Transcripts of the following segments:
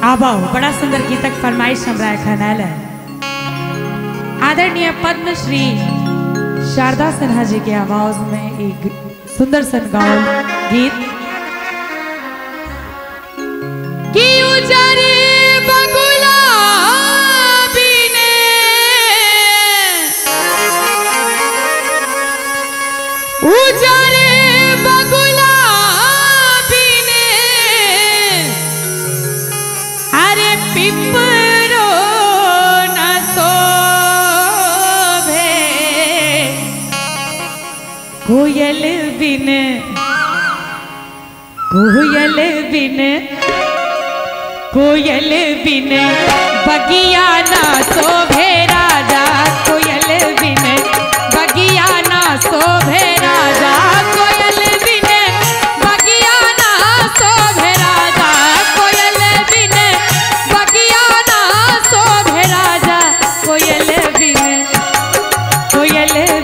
आबाओ बड़ा सुंदर गीतक फरमाइश हमरा खनाल है। आदरणीय पद्मश्री शारदा सिन्हा जी के आवाज में एक सुंदर सन गाओ गीत कि उजरे बगुला बिने उजरे बगुला बिने अरे पिपरो न शोभे कोयल बिन कोयल बिन कोयल बिन बगिया ना शोभे राजा कोयल बिन बगिया ना शोभे राजा कोयल बिन बगिया ना शोभे राजा कोयल बिन बगिया ना शोभे राजा कोयल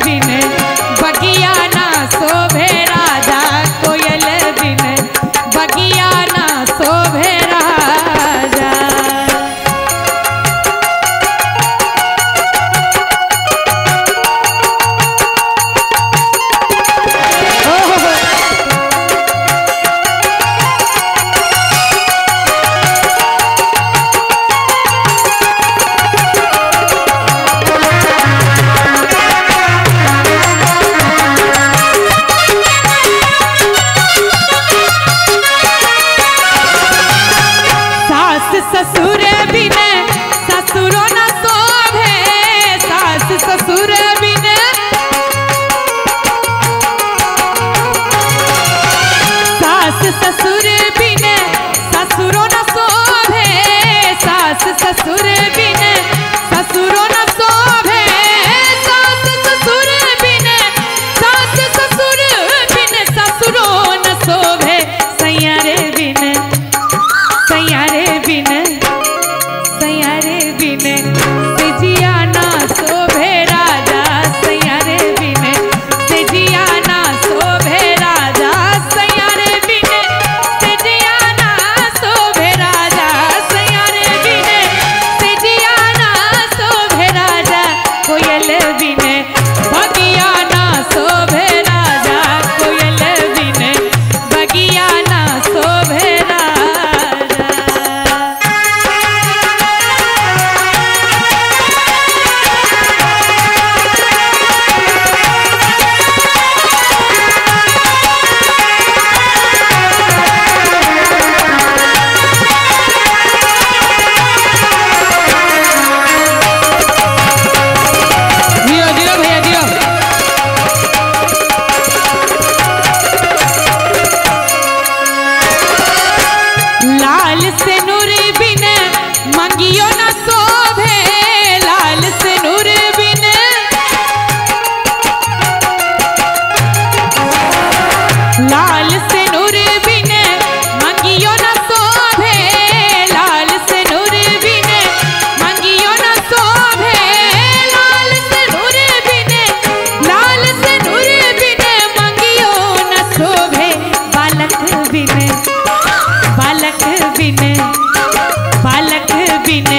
बिन बगिया ना शोभे राजा कोयल बिन बगिया ना शोभे राजा। ससुर बिन ससुरो न शोभे सास ससुर बिन सास ससुर बिन ससुरो न शोभे सास ससुर बिन ससुरो न शोभे सास ससुर बिन सास ससुर बिन ससुरो न शोभे सैयारे बिन सैयारे बिन सैयारे बिन सिजिया ना शोभे राजा सैयारे बिन सिजिया ना शोभे राजा सैयारे बिन सिजिया ना शोभे राजा सैयारे बिन सिजिया ना शोभे राजा कोयल बिन बगिया ना शोभे राजा कोयल बिन बगिया ना शोभे राजा। लाल से नूर बिन मंगियो न शोभे लाल से नूर बिन लाल से नूर बिन मंगियो न शोभे लाल से नूर बिन मंगियो न शोभे लाल से नूर बिन लाल से नूर बिन मंगियो न शोभे बालक बिन बालक बिन बालक बिन